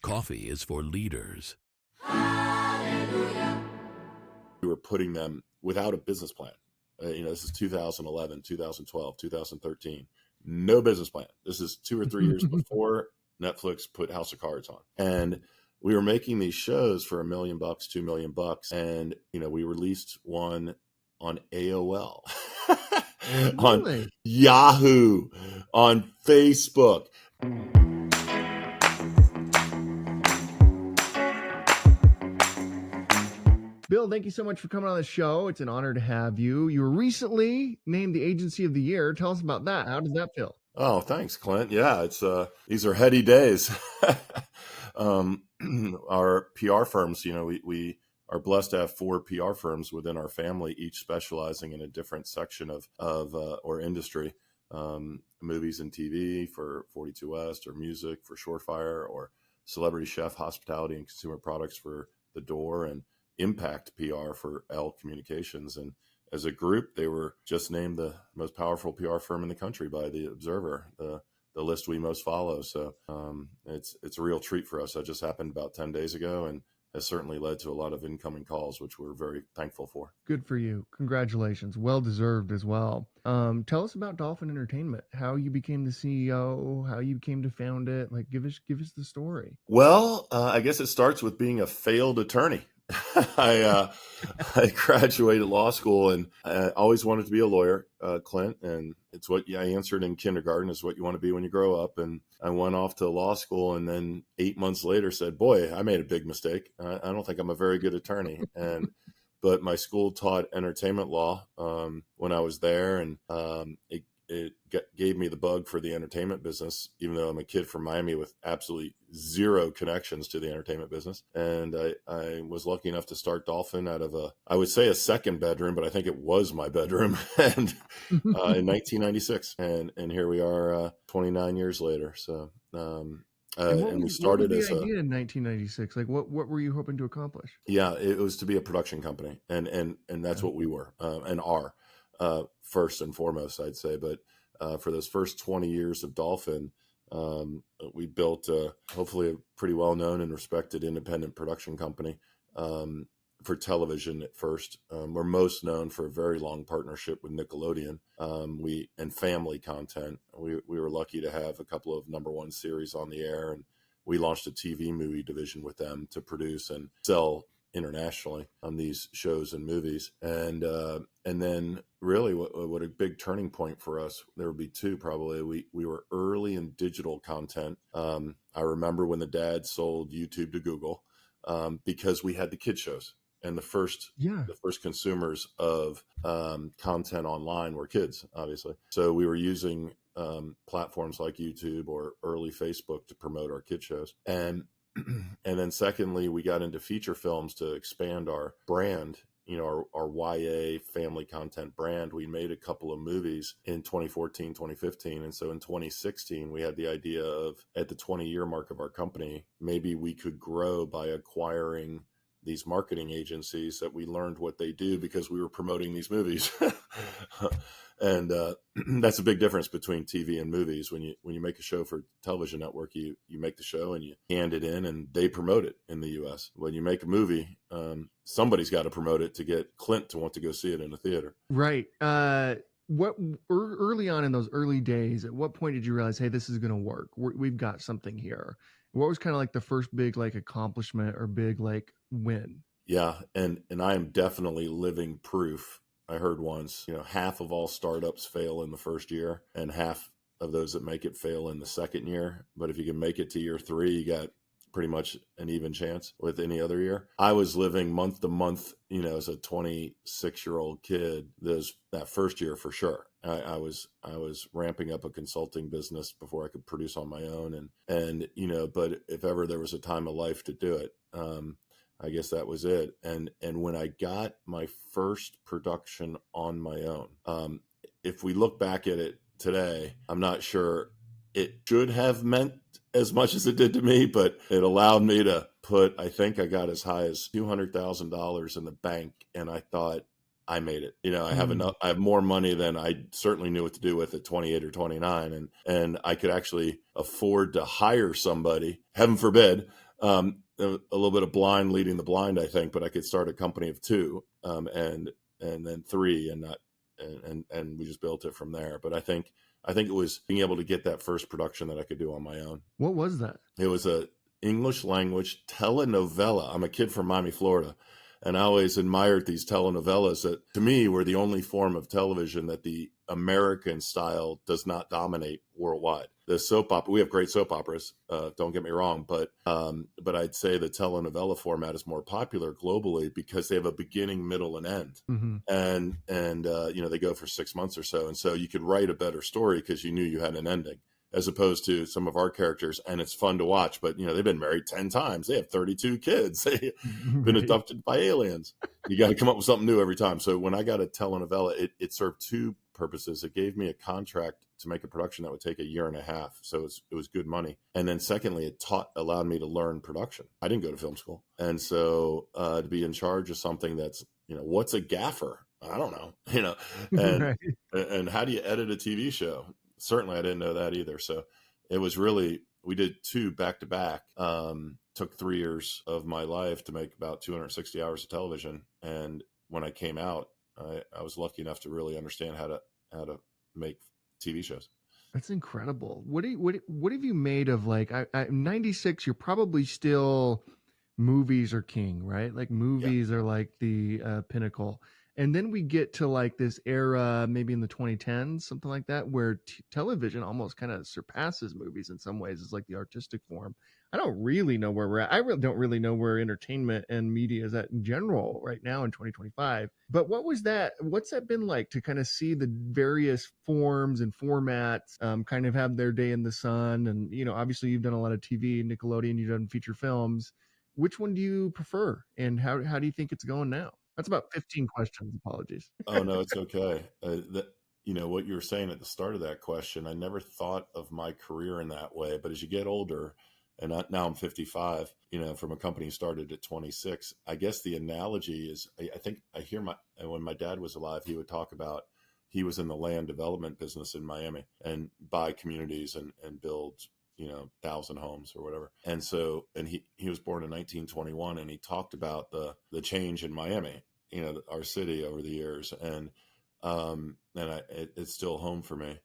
Coffee is for leaders. We were putting them without a business plan. This is 2011, 2012, 2013. No business plan. This is 2 or 3 years before Netflix put House of Cards on. And we were making these shows for $1 million, $2 million. And, we released one on AOL, on Yahoo, on Facebook. Bill, thank you so much for coming on the show. It's an honor to have you. You were recently named the Agency of the Year. Tell us about that. How does that feel? Oh, thanks, Clint. Yeah, it's these are heady days. Our PR firms, we are blessed to have 4 PR firms within our family, each specializing in a different section of or industry. Movies and TV for 42 West, or music for Shorefire, or celebrity chef, hospitality, and consumer products for The Door, and Impact PR for L Communications. And as a group, they were just named the most powerful PR firm in the country by the Observer, the list we most follow. So it's a real treat for us. That just happened about 10 days ago, and has certainly led to a lot of incoming calls, which we're very thankful for. Good for you. Congratulations. Well deserved as well. Tell us about Dolphin Entertainment, how you became the CEO, how you came to found it. Like, give us the story. Well, I guess it starts with being a failed attorney. I graduated law school, and I always wanted to be a lawyer, Clint, and it's what I answered in kindergarten, is what you want to be when you grow up. And I went off to law school, and then 8 months later said, boy, I made a big mistake. I don't think I'm a very good attorney. But my school taught entertainment law when I was there, and it gave me the bug for the entertainment business, even though I'm a kid from Miami with absolutely zero connections to the entertainment business. And I was lucky enough to start Dolphin out of I would say a second bedroom, but I think it was my bedroom, and in 1996. And here we are 29 years later. So, and we started as the idea in 1996. Like, what were you hoping to accomplish? Yeah, it was to be a production company, and that's what we were and are. First and foremost, I'd say. But for those first 20 years of Dolphin, we built hopefully a pretty well-known and respected independent production company for television at first. We're most known for a very long partnership with Nickelodeon and family content. We were lucky to have a couple of #1 series on the air, and we launched a TV movie division with them to produce and sell internationally on these shows and movies. And then really what a big turning point for us, there would be 2 probably. We were early in digital content. I remember when the dad sold YouTube to Google because we had the kid shows, and the first consumers of content online were kids, obviously. So we were using platforms like YouTube or early Facebook to promote our kid shows. And then secondly, we got into feature films to expand our brand, our YA family content brand. We made a couple of movies in 2014, 2015. And so in 2016, we had the idea of, at the 20-year mark of our company, maybe we could grow by acquiring these marketing agencies that we learned what they do because we were promoting these movies. And that's a big difference between TV and movies. When you make a show for a television network, you make the show and you hand it in, and they promote it in the U.S. When you make a movie, somebody's got to promote it to get Clint to want to go see it in a theater. Right. What early on in those early days, at what point did you realize, hey, this is going to work? We've got something here. What was kind of like the first big accomplishment or big win? Yeah, and I am definitely living proof. I heard once, half of all startups fail in the first year, and half of those that make it fail in the second year. But if you can make it to year 3, you got pretty much an even chance with any other year. I was living month to month, as a 26-year-old kid, that first year for sure. I was ramping up a consulting business before I could produce on my own. And but if ever there was a time of life to do it, I guess that was it. And when I got my first production on my own, if we look back at it today, I'm not sure it should have meant as much as it did to me, but it allowed me to put, I think I got as high as $200,000 in the bank. And I thought, I made it. I have enough. I have more money than I certainly knew what to do with at 28 or 29, and I could actually afford to hire somebody. Heaven forbid, A little bit of blind leading the blind, I think, but I could start a company of two, and then three, and not, and we just built it from there. But I think it was being able to get that first production that I could do on my own. What was that? It was a English language telenovela. I'm a kid from Miami, Florida, and I always admired these telenovelas that, to me, were the only form of television that the American style does not dominate worldwide. The soap opera, we have great soap operas, don't get me wrong, but I'd say the telenovela format is more popular globally because they have a beginning, middle, and end, and they go for 6 months or so, and so you could write a better story because you knew you had an ending, as opposed to some of our characters, and it's fun to watch, but they've been married 10 times, they have 32 kids, they've been adopted by aliens. You got to come up with something new every time. So when I got a telenovela, it served two purposes. It gave me a contract to make a production that would take 1.5 years, so it was good money. And then secondly, it allowed me to learn production. I didn't go to film school, and so to be in charge of something that's what's a gaffer? I don't know, and Right. and how do you edit a TV show? Certainly I didn't know that either. So it was really, we did two back to back. Took 3 years of my life to make about 260 hours of television. And when I came out, I was lucky enough to really understand how to make TV shows. That's incredible. What have you made of, like, I 96, you're probably still, movies are king, right? Like movies are like the pinnacle. And then we get to like this era, maybe in the 2010s, something like that, where television almost kind of surpasses movies in some ways. It's like the artistic form. I don't really know where we're at. I really don't really know where entertainment and media is at in general right now in 2025. But what's that been like to kind of see the various forms and formats kind of have their day in the sun? And, obviously you've done a lot of TV, Nickelodeon, you've done feature films. Which one do you prefer, and how do you think it's going now? That's about 15 questions. Apologies. Oh, no, it's okay. What you were saying at the start of that question, I never thought of my career in that way. But as you get older, and now I'm 55, from a company started at 26, I guess the analogy is, I think I hear when my dad was alive, he would talk about, he was in the land development business in Miami and buy communities and build 1,000 homes or whatever. And so, and he was born in 1921, and he talked about the change in Miami, our city over the years. And it's still home for me.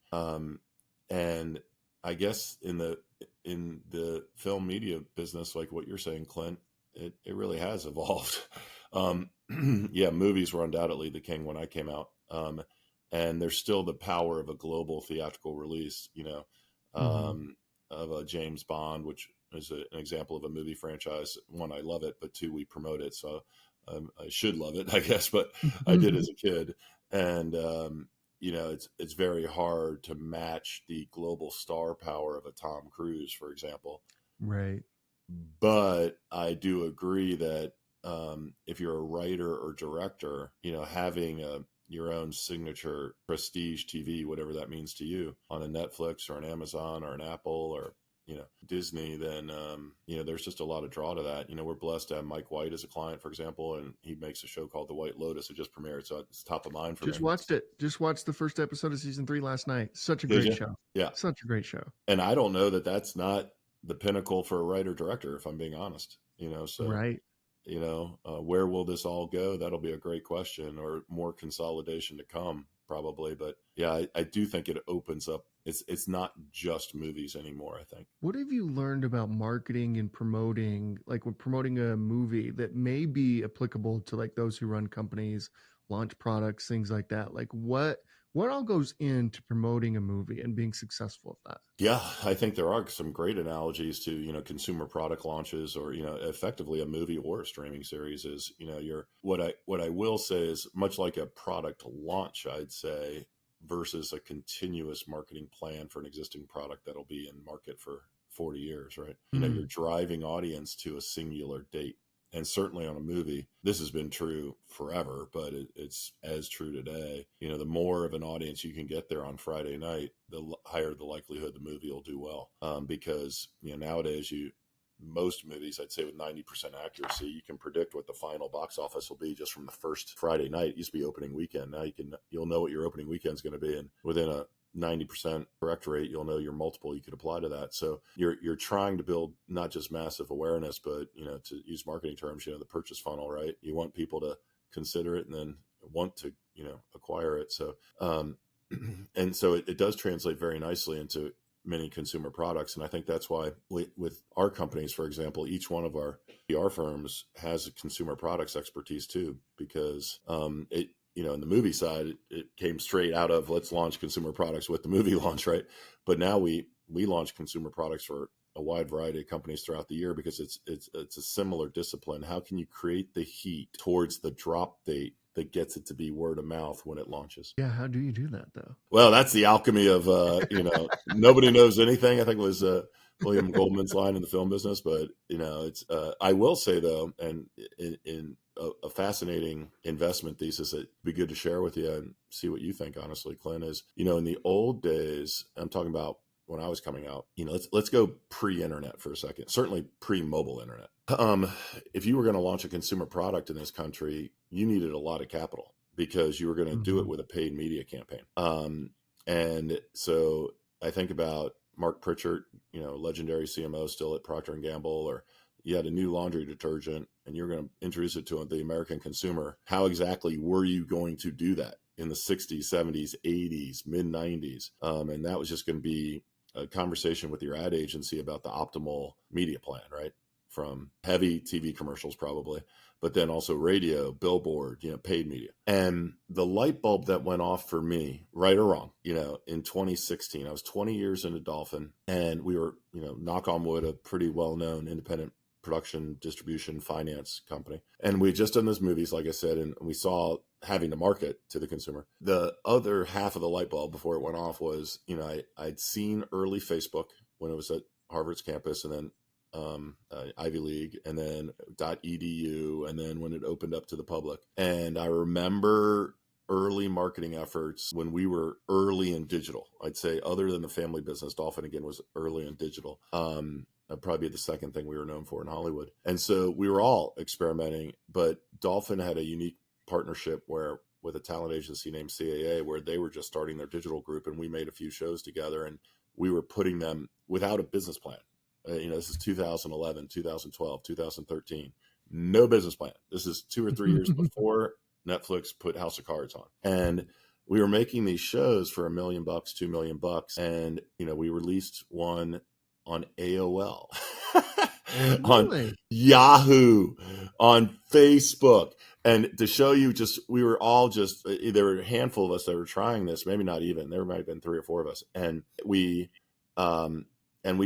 And I guess in the film media business, like what you're saying, Clint, it really has evolved. Movies were undoubtedly the king when I came out. And there's still the power of a global theatrical release, of a James Bond, which is an example of a movie franchise. One, I love it, but two, we promote it. So I should love it, I guess, but I did as a kid. And, it's very hard to match the global star power of a Tom Cruise, for example. Right. But I do agree that if you're a writer or director, having your own signature prestige TV, whatever that means to you, on a Netflix or an Amazon or an Apple or Disney, then there's just a lot of draw to that. We're blessed to have Mike White as a client, for example, and he makes a show called The White Lotus. It just premiered, so it's top of mind for me. Just watched it. Just watched the first episode of season 3 last night. Such a great show. Yeah, such a great show. And I don't know that that's not the pinnacle for a writer director, if I'm being honest. So right. Where will this all go? That'll be a great question, or more consolidation to come, probably. But yeah, I do think it opens up. It's not just movies anymore, I think. What have you learned about marketing and promoting, like when promoting a movie, that may be applicable to like those who run companies, launch products, things like that? Like what all goes into promoting a movie and being successful at that? Yeah, I think there are some great analogies to, consumer product launches, or, effectively a movie or a streaming series is, what I will say is, much like a product launch, I'd say, versus a continuous marketing plan for an existing product that'll be in market for 40 years, right? You're driving audience to a singular date. And certainly on a movie, this has been true forever, but it's as true today. The more of an audience you can get there on Friday night, the higher the likelihood the movie will do well. Because nowadays, most movies, I'd say with 90% accuracy, you can predict what the final box office will be just from the first Friday night. It used to be opening weekend. Now you'll know what your opening weekend is going to be, and within 90% correct rate, you'll know your multiple you could apply to that. So you're trying to build not just massive awareness, but, to use marketing terms, the purchase funnel, right? You want people to consider it and then want to, acquire it. So, and so it does translate very nicely into many consumer products. And I think that's why with our companies, for example, each one of our PR firms has a consumer products expertise too, because in the movie side, it came straight out of let's launch consumer products with the movie launch, right? But now we launch consumer products for a wide variety of companies throughout the year because it's a similar discipline. How can you create the heat towards the drop date that gets it to be word of mouth when it launches? Yeah, how do you do that though? Well, that's the alchemy of nobody knows anything. I think it was William Goldman's line in the film business, but it's I will say though, and in a fascinating investment thesis that'd be good to share with you and see what you think. Honestly, Clint, is in the old days, I'm talking about when I was coming out, let's go pre-internet for a second. Certainly pre-mobile internet. If you were going to launch a consumer product in this country, you needed a lot of capital because you were going to do it with a paid media campaign. And so I think about Mark Pritchard, legendary CMO still at Procter & Gamble, or you had a new laundry detergent and you're going to introduce it to the American consumer. How exactly were you going to do that in the 60s, 70s, 80s, mid 90s? And that was just going to be a conversation with your ad agency about the optimal media plan, right? From heavy TV commercials probably, but then also radio, billboard, paid media. And the light bulb that went off for me, right or wrong, in 2016, I was 20 years into Dolphin, and we were, knock on wood, a pretty well-known independent production, distribution, finance company. And we had just done those movies, like I said, and we saw having to market to the consumer. The other half of the light bulb before it went off was, I'd seen early Facebook when it was at Harvard's campus, and then Ivy League, and then .edu, and then when it opened up to the public. And I remember early marketing efforts when we were early in digital. I'd say other than the family business, Dolphin again was early in digital. That'd probably be the second thing we were known for in Hollywood. And so we were all experimenting, but Dolphin had a unique partnership with a talent agency named CAA, where they were just starting their digital group, and we made a few shows together, and we were putting them without a business plan. This is 2011, 2012, 2013. No business plan. This is 2 or 3 years before Netflix put House of Cards on. And we were making these shows for $1 million, $2 million. And, we released one on AOL, on Yahoo, on Facebook. And to show you we were all there were a handful of us that were trying this, maybe not even, there might have been 3 or 4 of us. And we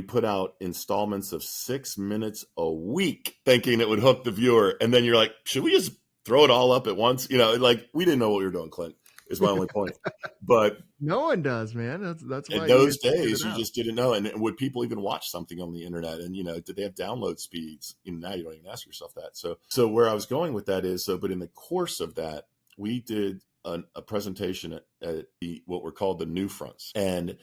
put out installments of 6 minutes a week thinking it would hook the viewer. And then you're like, should we just throw it all up at once? We didn't know what we were doing, Clint, is my only point. But no one does, man. That's why in those days, you just didn't know. And would people even watch something on the internet? And, did they have download speeds? Now you don't even ask yourself that. So where I was going with that is, but in the course of that, we did a presentation at what were called the New Fronts. And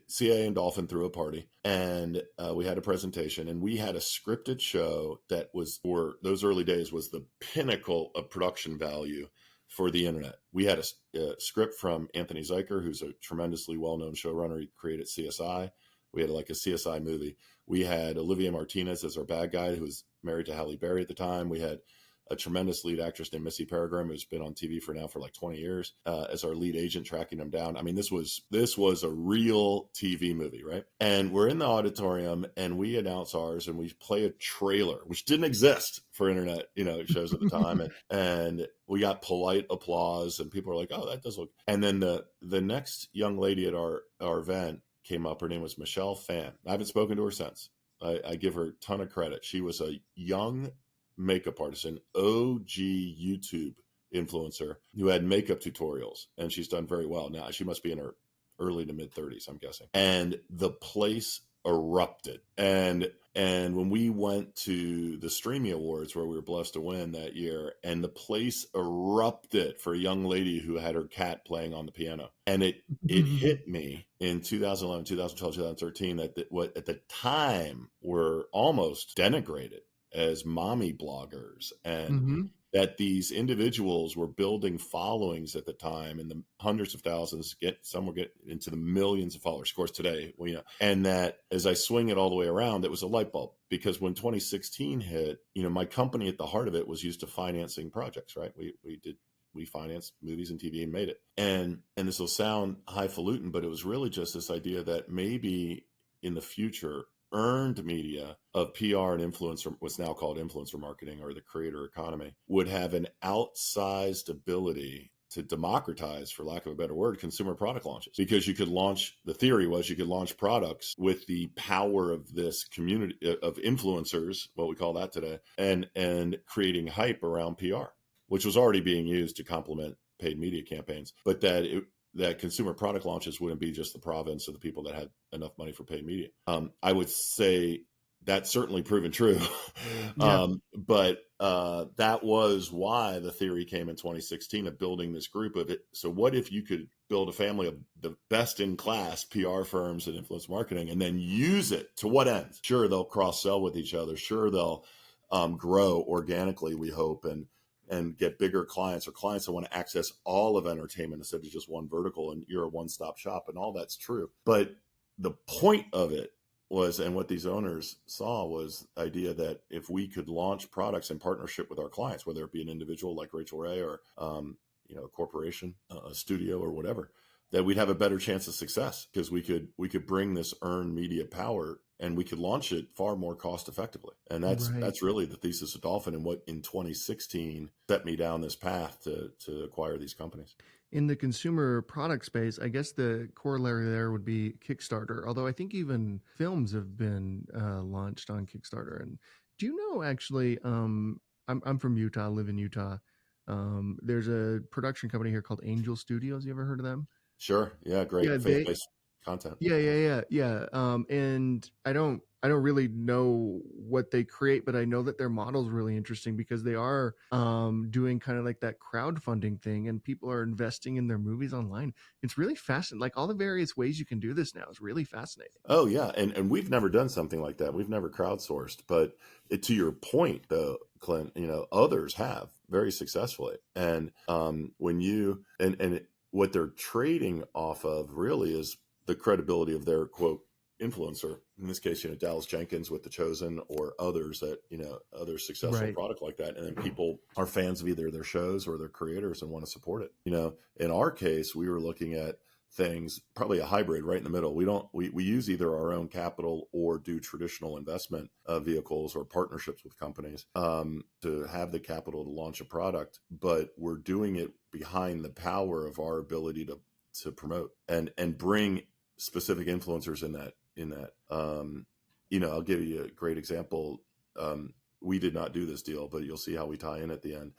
CA and Dolphin threw a party, and we had a presentation, and we had a scripted show that was, for those early days, was the pinnacle of production value for the internet. We had a script from Anthony Zuiker, who's a tremendously well-known showrunner. He created CSI. We had a CSI movie. We had Olivia Martinez as our bad guy, who was married to Halle Berry at the time. We had a tremendous lead actress named Missy Peregrine, who's been on TV for 20 years, as our lead agent tracking them down. I mean, this was a real TV movie, right? And we're in the auditorium, and we announce ours, and we play a trailer, which didn't exist for internet, shows at the time. And we got polite applause, and people are like, "Oh, that does look." And then the next young lady at our event came up. Her name was Michelle Phan. I haven't spoken to her since. I give her a ton of credit. She was a young makeup artist, an OG YouTube influencer who had makeup tutorials, and she's done very well. Now she must be in her early to mid 30s, I'm guessing. And the place erupted. And when we went to the Streamy Awards, where we were blessed to win that year, and the place erupted for a young lady who had her cat playing on the piano. And it hit me in 2011, 2012, 2013 that what at the time were almost denigrated as mommy bloggers and that these individuals were building followings at the time in the hundreds of thousands, some were getting into the millions of followers, of course, today, and that as I swing it all the way around, it was a light bulb, because when 2016 hit, my company at the heart of it was used to financing projects, right? We financed movies and TV and made it. And this will sound highfalutin, but it was really just this idea that maybe in the future, earned media of PR and influencer, what's now called influencer marketing or the creator economy, would have an outsized ability to democratize, for lack of a better word, consumer product launches. Because the theory was you could launch products with the power of this community of influencers, what we call that today, and creating hype around PR, which was already being used to complement paid media campaigns, but that consumer product launches wouldn't be just the province of the people that had enough money for paid media. I would say that's certainly proven true. But that was why the theory came in 2016 of building this group of it. So what if you could build a family of the best in class PR firms and influence marketing, and then use it to what ends? Sure, they'll cross sell with each other. Sure, they'll grow organically, we hope, and get bigger clients, or clients that want to access all of entertainment instead of just one vertical, and you're a one-stop shop, and all that's true. But the point of it was, and what these owners saw was the idea that if we could launch products in partnership with our clients, whether it be an individual like Rachel Ray or a corporation, a studio or whatever, that we'd have a better chance of success, because we could bring this earned media power and we could launch it far more cost effectively. And that's really the thesis of Dolphin, and what in 2016 set me down this path to acquire these companies. In the consumer product space, I guess the corollary there would be Kickstarter, although I think even films have been launched on Kickstarter. And do you know, actually, I'm from Utah, live in Utah. There's a production company here called Angel Studios. You ever heard of them? Sure. Yeah. Great. Yeah, Faith-based content. Yeah. And I don't really know what they create, but I know that their model is really interesting, because they are doing kind of like that crowdfunding thing, and people are investing in their movies online. It's really fascinating. Like, all the various ways you can do this now is really fascinating. Oh yeah. And we've never done something like that. We've never crowdsourced, but to your point though, Clint, others have very successfully. And what they're trading off of really is the credibility of their quote influencer. In this case, Dallas Jenkins with The Chosen, or others that, other successful product like that. And then people are fans of either their shows or their creators and want to support it. In our case, we were looking at things, probably a hybrid right in the middle. We use either our own capital or do traditional investment vehicles or partnerships with companies to have the capital to launch a product, but we're doing it behind the power of our ability to promote and bring specific influencers in that. I'll give you a great example. We did not do this deal, but you'll see how we tie in at the end.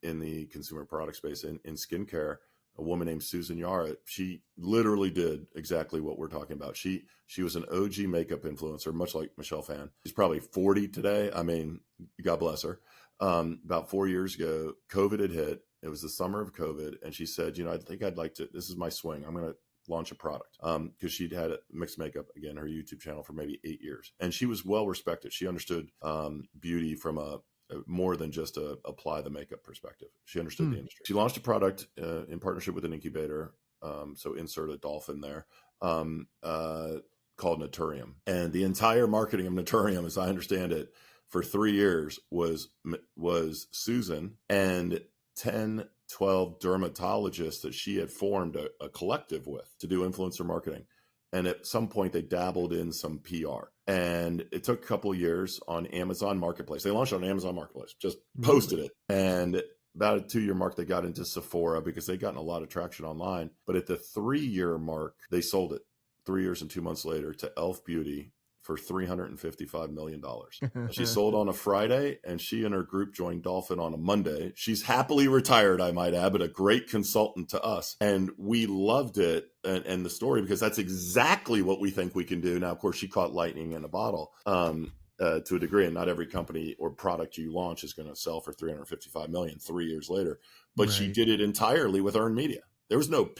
In the consumer product space, in skincare, a woman named Susan Yara, she literally did exactly what we're talking about. She was an OG makeup influencer, much like Michelle Phan. She's probably 40 today. I mean, God bless her. About 4 years ago, COVID had hit. It was the summer of COVID. And she said, I think I'd like to, this is my swing. I'm going to launch a product, because she'd had mixed makeup, again, her YouTube channel for maybe 8 years. And she was well respected. She understood beauty from a more than just a apply the makeup perspective. She understood the industry. She launched a product in partnership with an incubator. So insert a Dolphin there, called Naturium. And the entire marketing of Naturium, as I understand it, for 3 years was Susan and 10, 12 dermatologists that she had formed a collective with to do influencer marketing. And at some point they dabbled in some PR, and it took a couple of years on Amazon Marketplace. They launched on Amazon Marketplace, just posted it. And about a 2-year mark, they got into Sephora because they'd gotten a lot of traction online. But at the 3-year mark, they sold it 3 years and 2 months later to Elf Beauty for $355 million. She sold on a Friday, and she and her group joined Dolphin on a Monday. She's happily retired, I might add, but a great consultant to us. And we loved it and the story, because that's exactly what we think we can do. Now, of course, she caught lightning in a bottle to a degree, and not every company or product you launch is going to sell for $355 million 3 years later. But she did it entirely with earned media. There was no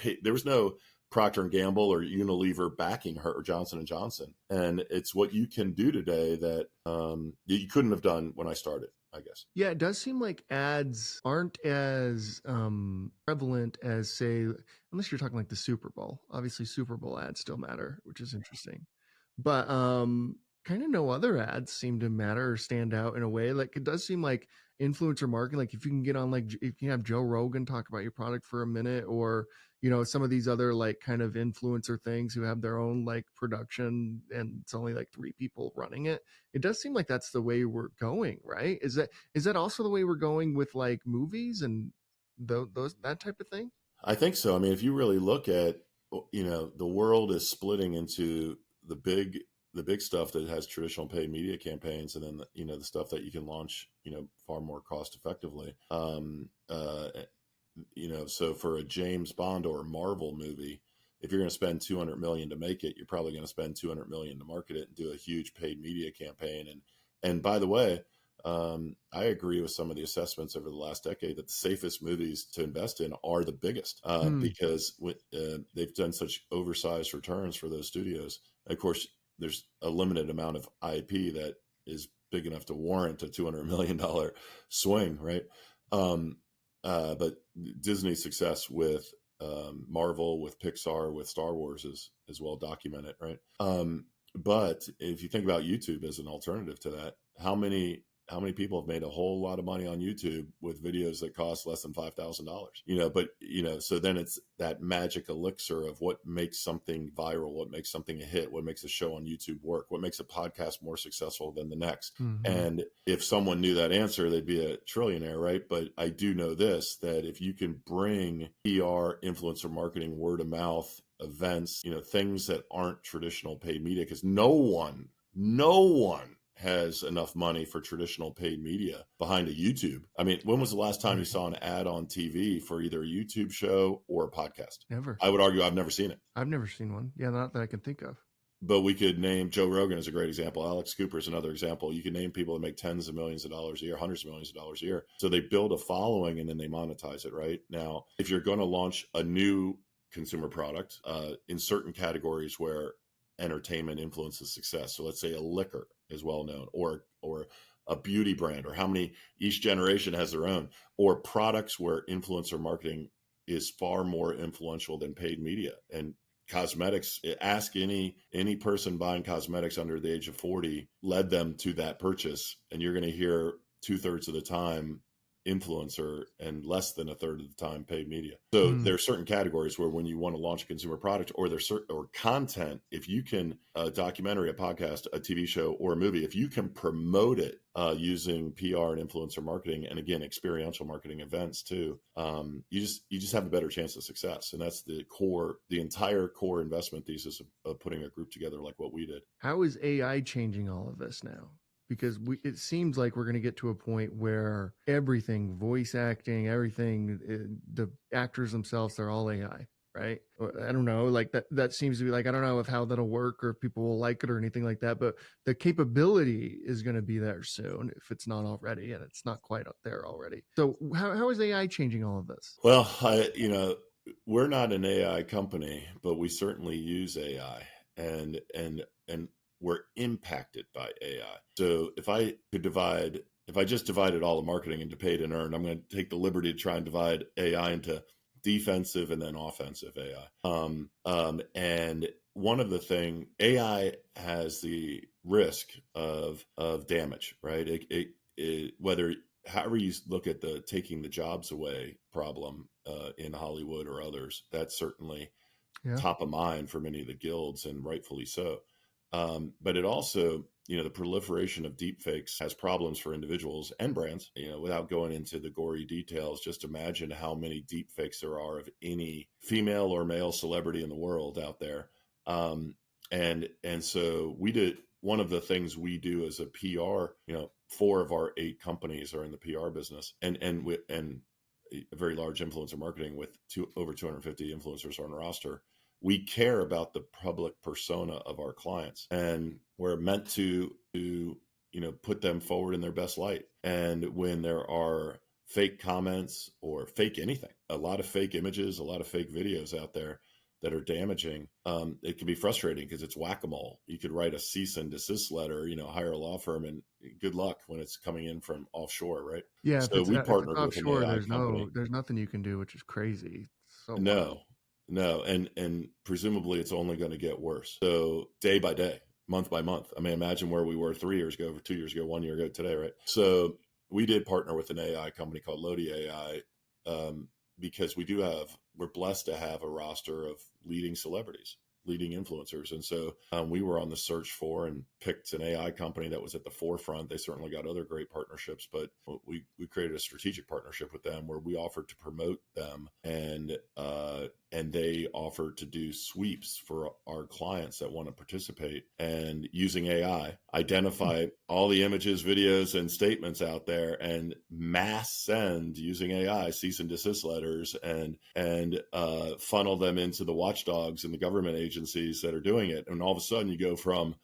Procter and Gamble or Unilever backing her, or Johnson and Johnson. And it's what you can do today that you couldn't have done when I started, I guess. Yeah, it does seem like ads aren't as prevalent as, say, unless you're talking like the Super Bowl. Obviously, Super Bowl ads still matter, which is interesting. But kind of no other ads seem to matter or stand out in a way. Like it does seem like influencer marketing, like if you can get on, like if you can have Joe Rogan talk about your product for a minute, or some of these other like kind of influencer things who have their own like production and it's only like 3 people running it. It does seem like that's the way we're going, right? Is that also the way we're going with like movies and those that type of thing? I think so. I mean, if you really look at, the world is splitting into the big stuff that has traditional paid media campaigns, and then the stuff that you can launch, far more cost effectively. So for a James Bond or a Marvel movie, if you're going to spend $200 million to make it, you're probably going to spend $200 million to market it and do a huge paid media campaign. And by the way, I agree with some of the assessments over the last decade that the safest movies to invest in are the biggest, because they've done such oversized returns for those studios. And of course, there's a limited amount of IP that is big enough to warrant a $200 million swing, right? But Disney's success with Marvel, with Pixar, with Star Wars is well documented, right? But if you think about YouTube as an alternative to that, how many people have made a whole lot of money on YouTube with videos that cost less than $5,000? But so then it's that magic elixir of what makes something viral, what makes something a hit, what makes a show on YouTube work, what makes a podcast more successful than the next. Mm-hmm. And if someone knew that answer, they'd be a trillionaire, right? But I do know this, that if you can bring PR, influencer marketing, word of mouth, events, things that aren't traditional paid media, because no one has enough money for traditional paid media behind a YouTube. I mean, when was the last time you saw an ad on TV for either a YouTube show or a podcast? Never. I would argue I've never seen it. I've never seen one. Yeah, not that I can think of. But we could name Joe Rogan as a great example. Alex Cooper is another example. You can name people that make tens of millions of dollars a year, hundreds of millions of dollars a year. So they build a following and then they monetize it, right? Now, if you're going to launch a new consumer product in certain categories where entertainment influences success. So let's say a liquor is well known, or a beauty brand, or how many each generation has their own, or products where influencer marketing is far more influential than paid media. And cosmetics, ask any person buying cosmetics under the age of 40 led them to that purchase, and you're going to hear 2/3 of the time influencer and less than 1/3 of the time paid media. So there are certain categories where when you want to launch a consumer product, or there's or content, if you can, a documentary, a podcast, a TV show, or a movie, if you can promote it using PR and influencer marketing, and again, experiential marketing events too, you just have a better chance of success. And that's the entire core investment thesis of putting a group together like what we did. How is AI changing all of this now? Because it seems like we're going to get to a point where everything, voice acting, everything, the actors themselves, they're all AI, right? I don't know, like that seems to be like, I don't know how that'll work or if people will like it or anything like that, but the capability is going to be there soon if it's not already, and it's not quite up there already. So how is AI changing all of this? Well, we're not an AI company, but we certainly use AI, and we're impacted by AI. So if I just divided all of marketing into paid and earned, I'm going to take the liberty to try and divide AI into defensive and then offensive AI. And one of the things, AI has the risk of damage, right? However you look at the taking the jobs away problem in Hollywood or others, that's certainly top of mind for many of the guilds, and rightfully so. But it also, the proliferation of deepfakes has problems for individuals and brands. Without going into the gory details, just imagine how many deepfakes there are of any female or male celebrity in the world out there. And so we did, one of the things we do as a PR, 4 of our 8 companies are in the PR business, and a very large influencer marketing with over 250 influencers on roster. We care about the public persona of our clients, and we're meant to put them forward in their best light. And when there are fake comments or fake anything, a lot of fake images, a lot of fake videos out there, that are damaging, it can be frustrating because it's whack-a-mole. You could write a cease and desist letter, hire a law firm, and good luck when it's coming in from offshore, right? Yeah, So we if it's partnered with an offshore, AI company. there's nothing you can do, which is crazy. So wild. No, and presumably it's only going to get worse. So day by day, month by month. I mean, imagine where we were 3 years ago, 2 years ago, 1 year ago today, right? So we did partner with an AI company called Lodi AI, because we're blessed to have a roster of leading celebrities, leading influencers. And so we were on the search for and picked an AI company that was at the forefront. They certainly got other great partnerships, but we created a strategic partnership with them where we offered to promote them, and they offered to do sweeps for our clients that want to participate, and using AI, identify all the images, videos, and statements out there and mass send using AI cease and desist letters, and funnel them into the watchdogs and the government agencies that are doing it. And all of a sudden you go from,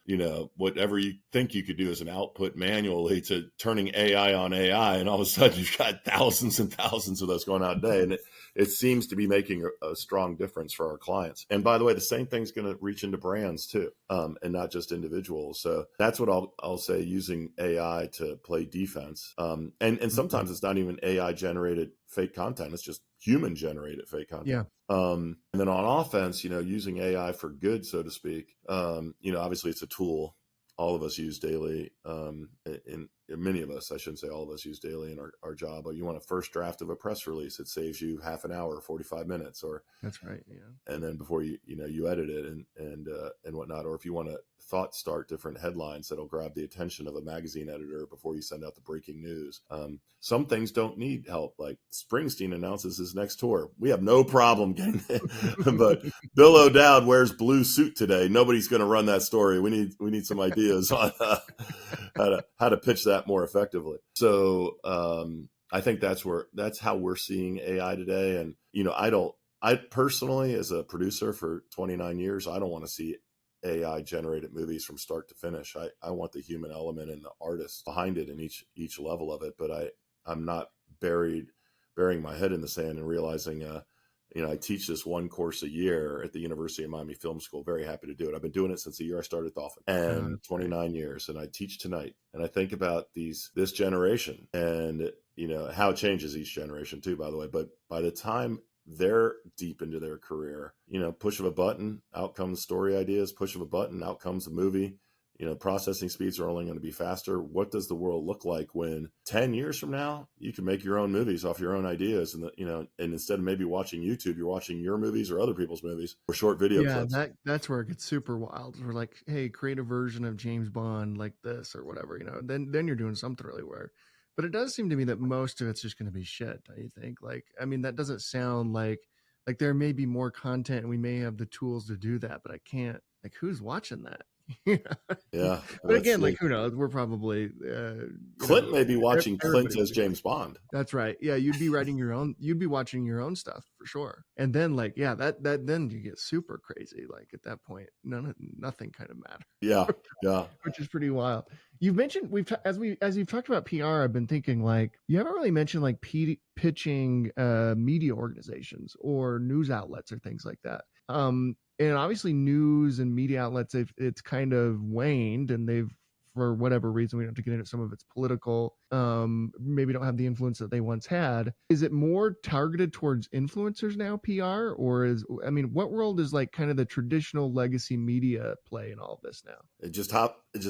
whatever you think you could do as an output manually to turning AI on AI. And all of a sudden you've got thousands and thousands of those going out a day. And it seems to be making a strong difference for our clients. And by the way, the same thing's going to reach into brands too, and not just individuals. So that's what I'll say, using AI to play defense. And sometimes it's not even AI generated fake content. It's just human generated fake content. Yeah. And then on offense, using AI for good, so to speak, obviously it's a tool all of us use daily. In many of us, I shouldn't say all of us, use daily in our job. But you want a first draft of a press release, it saves you half an hour, 45 minutes, or that's right. Yeah. And then before you edit it and whatnot, or if you want to thought start different headlines that'll grab the attention of a magazine editor before you send out the breaking news. Some things don't need help. Like Springsteen announces his next tour. We have no problem getting it. But Bill O'Dowd wears blue suit today. Nobody's going to run that story. We need some ideas on how to pitch that more effectively. So I think that's how we're seeing AI today. And I personally, as a producer for 29 years, I don't want to see AI generated movies from start to finish. I want the human element and the artist behind it in each level of it. But I'm not burying my head in the sand and realizing, I teach this one course a year at the University of Miami Film School. Very happy to do it. I've been doing it since the year I started Dolphin, and 29 years. And I teach tonight, and I think about this generation and, how it changes each generation too, by the way. But by the time they're deep into their career, push of a button, out comes story ideas, push of a button, out comes a movie. Processing speeds are only going to be faster. What does the world look like when 10 years from now, you can make your own movies off your own ideas? And, and instead of maybe watching YouTube, you're watching your movies or other people's movies or short video clips. Yeah, that's where it gets super wild. We're like, hey, create a version of James Bond like this or whatever, then you're doing something really weird. But it does seem to me that most of it's just going to be shit, don't you think? That doesn't sound like there may be more content and we may have the tools to do that, but I can't, who's watching that? Yeah. But again, who knows? We're probably Clint may be watching Clint as James Bond. That's right. Yeah, you'd be writing your own. You'd be watching your own stuff for sure. And then, that then you get super crazy. At that point, nothing kind of matters. Yeah. Which is pretty wild. You've mentioned as you've talked about PR. I've been thinking you haven't really mentioned pitching media organizations or news outlets or things like that. And obviously news and media outlets, it's kind of waned, and they've, for whatever reason, we don't have to get into some of it's political, maybe don't have the influence that they once had. Is it more targeted towards influencers now, PR? Or what world is kind of the traditional legacy media play in all of this now? It just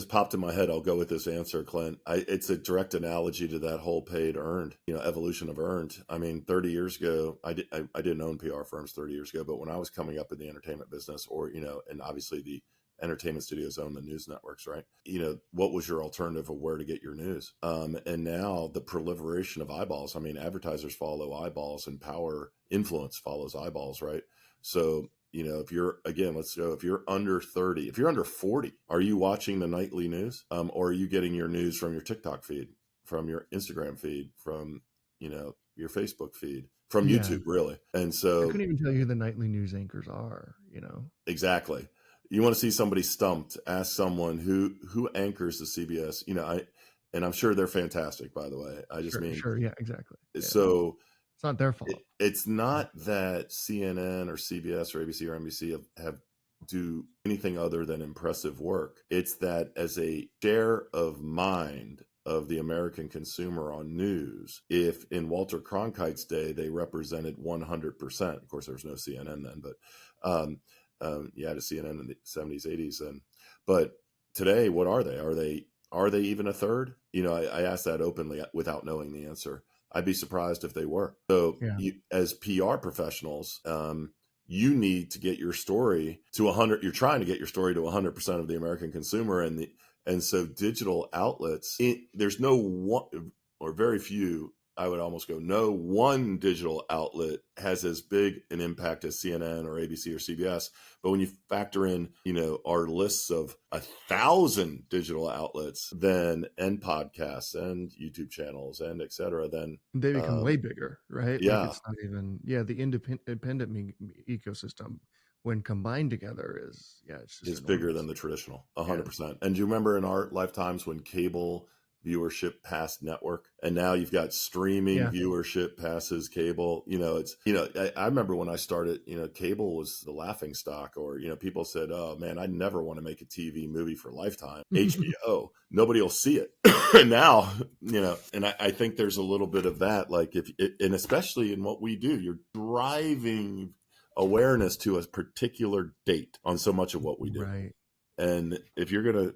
popped in my head. I'll go with this answer, Clint. It's a direct analogy to that whole paid earned, evolution of earned. 30 years ago, I didn't own PR firms 30 years ago, but when I was coming up in the entertainment business, or, and obviously the entertainment studios own the news networks, right? What was your alternative of where to get your news? And now the proliferation of eyeballs. Advertisers follow eyeballs, and power influence follows eyeballs, right? So, if you're under 30, if you're under 40, are you watching the nightly news? Or are you getting your news from your TikTok feed, from your Instagram feed, from, your Facebook feed, from YouTube, really? And so I couldn't even tell you who the nightly news anchors are, Exactly. You want to see somebody stumped, ask someone who anchors the CBS, and I'm sure they're fantastic, by the way. I just sure, yeah, exactly. Yeah. So It's not their fault. It's not that CNN or CBS or ABC or NBC have do anything other than impressive work. It's that as a share of mind of the American consumer on news, if in Walter Cronkite's day they represented 100%, of course there was no CNN then, but you had a CNN in the 70s, 80s, but today, what are they? Are they even a third? I asked that openly without knowing the answer. I'd be surprised if they were. So Yeah. as PR professionals, you need to get your story to 100. You're trying to get your story to 100% of the American consumer, and so digital outlets. There's no one or very few. I would almost go, no one digital outlet has as big an impact as CNN or ABC or CBS. But when you factor in, our lists of 1,000 digital outlets, and podcasts and YouTube channels and et cetera, then They become way bigger, right? Like yeah, it's not even, the independent ecosystem when combined together it's just is bigger enormous. than the traditional, Yeah. 100%. And do you remember in our lifetimes when cable viewership passed network, and now you've got streaming Yeah. viewership passes cable? I remember when I started, cable was the laughing stock, or people said, oh man, I never want to make a TV movie for Lifetime. HBO, nobody will see it. And now, and I think there's a little bit of that, like and especially in what we do, you're driving awareness to a particular date on so much of what we do. Right. And if you're gonna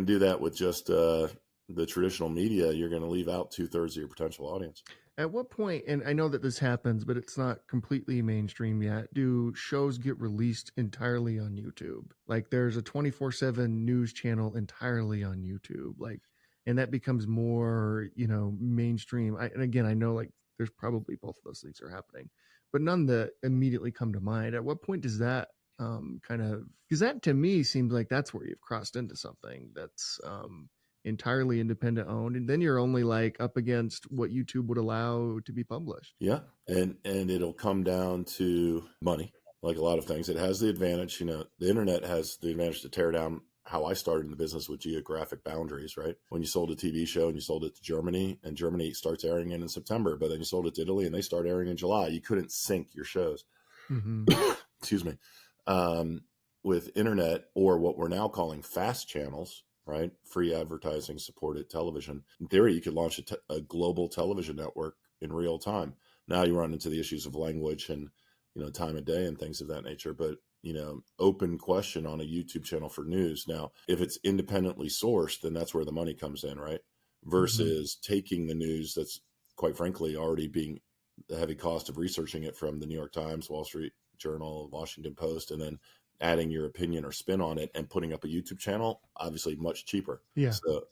do that with just the traditional media, you're gonna leave out 2/3 of your potential audience. At what point, and I know that this happens, but it's not completely mainstream yet, do shows get released entirely on YouTube? Like there's a 24/7 news channel entirely on YouTube, and that becomes more, mainstream. And again, I know like there's probably both of those things are happening, but none that immediately come to mind. At what point does that kind of, because that to me seems like that's where you've crossed into something that's entirely independent owned, and then you're only like up against what YouTube would allow to be published. Yeah, and it'll come down to money, like a lot of things. It has the advantage, the internet has the advantage to tear down how I started in the business with geographic boundaries, right? When you sold a TV show and you sold it to Germany, and Germany starts airing in September, but then you sold it to Italy and they start airing in July, you couldn't sync your shows. Mm-hmm. Excuse me. With internet, or what we're now calling fast channels, right? Free advertising supported television. In theory, you could launch a global television network in real time. Now you run into the issues of language and, time of day and things of that nature. But, open question on a YouTube channel for news. Now, if it's independently sourced, then that's where the money comes in, right? Versus taking the news that's quite frankly already being the heavy cost of researching it from the New York Times, Wall Street Journal, Washington Post, and then adding your opinion or spin on it and putting up a YouTube channel, obviously much cheaper. Yeah. So,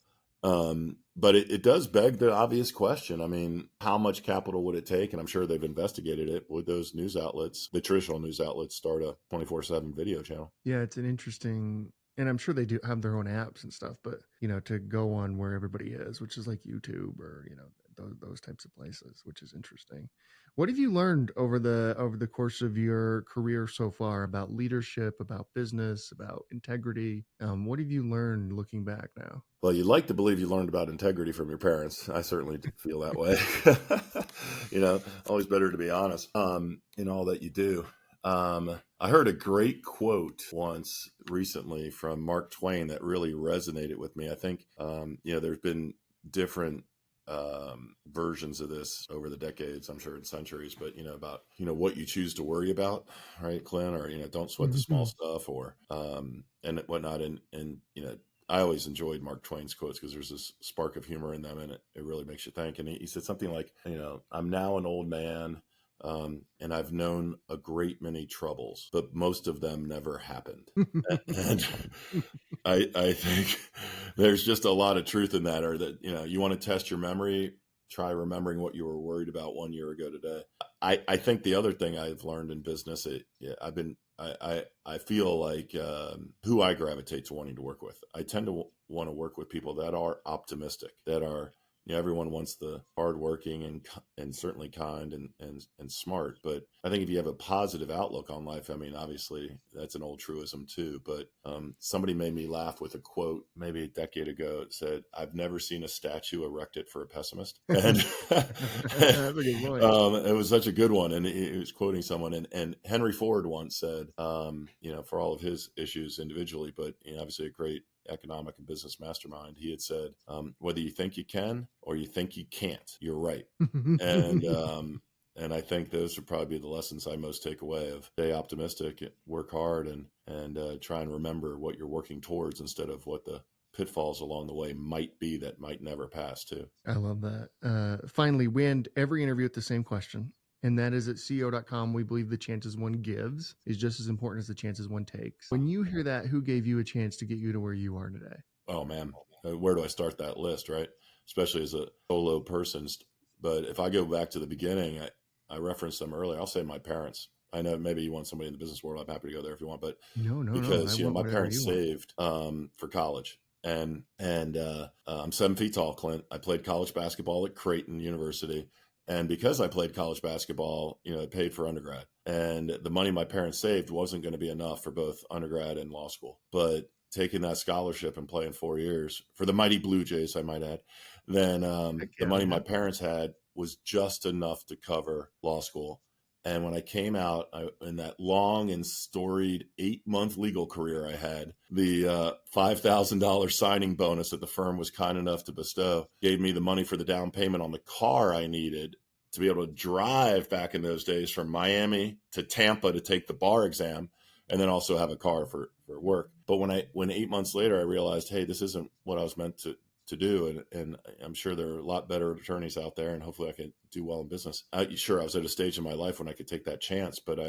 but it does beg the obvious question. I mean, how much capital would it take? And I'm sure they've investigated it. Would those news outlets, the traditional news outlets, start a 24/7 video channel? Yeah, it's an interesting, and I'm sure they do have their own apps and stuff, but to go on where everybody is, which is like YouTube or those types of places, which is interesting. What have you learned over the course of your career so far about leadership, about business, about integrity? What have you learned looking back now? Well, you'd like to believe you learned about integrity from your parents. I certainly feel that way. Always better to be honest in all that you do. I heard a great quote once recently from Mark Twain that really resonated with me. I think, there's been different versions of this over the decades, I'm sure in centuries, but about what you choose to worry about, right, Clint? Or don't sweat the small stuff, or and whatnot. And I always enjoyed Mark Twain's quotes because there's this spark of humor in them, and it really makes you think. And he said something like, I'm now an old man, and I've known a great many troubles, but most of them never happened. And I think there's just a lot of truth in that, or that, you want to test your memory, try remembering what you were worried about 1 year ago today. I think the other thing I've learned in business, I feel like who I gravitate to wanting to work with. I tend to want to work with people that are optimistic, that are everyone wants the hardworking and certainly kind and smart. But I think if you have a positive outlook on life, I mean, obviously that's an old truism too. But somebody made me laugh with a quote maybe a decade ago. It said, "I've never seen a statue erected for a pessimist," and That's a good point. it was such a good one. And he was quoting someone, and Henry Ford once said, for all of his issues individually, but obviously a great economic and business mastermind, he had said, whether you think you can or you think you can't, you're right. And I think those would probably be the lessons I most take away of stay optimistic, work hard, and try and remember what you're working towards instead of what the pitfalls along the way might be that might never pass too. I love that. Finally, we end every interview with the same question. And that is at CEO.com, we believe the chances one gives is just as important as the chances one takes. When you hear that, who gave you a chance to get you to where you are today? Oh, man. Where do I start that list, right? Especially as a solo person. But if I go back to the beginning, I referenced them earlier. I'll say my parents. I know maybe you want somebody in the business world. I'm happy to go there if you want. But because my parents saved for college. And I'm 7 feet tall, Clint. I played college basketball at Creighton University. And because I played college basketball, it paid for undergrad. And the money my parents saved wasn't going to be enough for both undergrad and law school. But taking that scholarship and playing 4 years for the mighty Blue Jays, I might add, then the money my parents had was just enough to cover law school. And when I came out in that long and storied 8-month legal career I had, the $5,000 signing bonus that the firm was kind enough to bestow gave me the money for the down payment on the car I needed to be able to drive back in those days from Miami to Tampa to take the bar exam and then also have a car for work. But when 8 months later, I realized, hey, this isn't what I was meant to do. And I'm sure there are a lot better attorneys out there, and hopefully I can do well in business. Sure, I was at a stage in my life when I could take that chance, but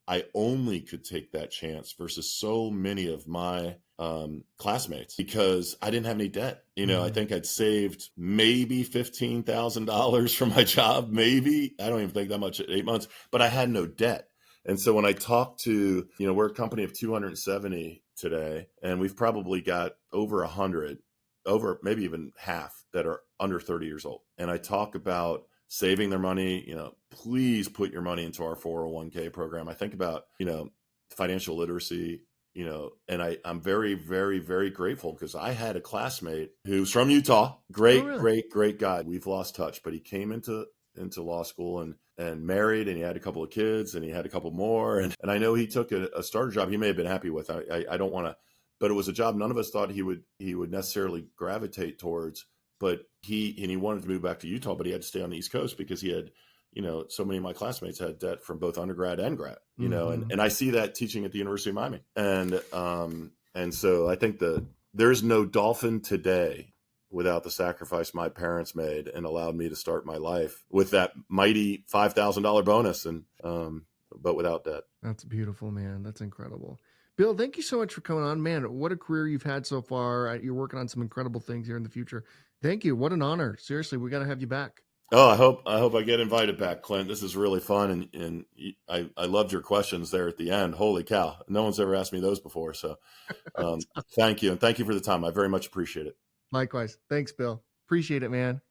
I only could take that chance versus so many of my classmates because I didn't have any debt. I think I'd saved maybe $15,000 from my job, maybe. I don't even think that much at 8 months, but I had no debt. And so when I talk to, we're a company of 270 today, and we've probably got over 100, over maybe even half that are under 30 years old. And I talk about saving their money, please put your money into our 401k program. I think about, financial literacy, and I'm very, very, very grateful because I had a classmate who's from Utah, great guy. We've lost touch, but he came into law school and married, and he had a couple of kids, and he had a couple more. And I know he took a starter job he may have been happy with. I don't want to, but it was a job none of us thought he would necessarily gravitate towards. But he wanted to move back to Utah, but he had to stay on the East Coast because he had, so many of my classmates had debt from both undergrad and grad, and I see that teaching at the University of Miami. And so I think there's no Dolphin today without the sacrifice my parents made and allowed me to start my life with that mighty $5,000 bonus but without debt. That's beautiful, man. That's incredible. Bill, thank you so much for coming on. Man, what a career you've had so far. You're working on some incredible things here in the future. Thank you. What an honor. Seriously, we got to have you back. Oh, I hope I get invited back, Clint. This is really fun. And I loved your questions there at the end. Holy cow. No one's ever asked me those before. So thank you. And thank you for the time. I very much appreciate it. Likewise. Thanks, Bill. Appreciate it, man.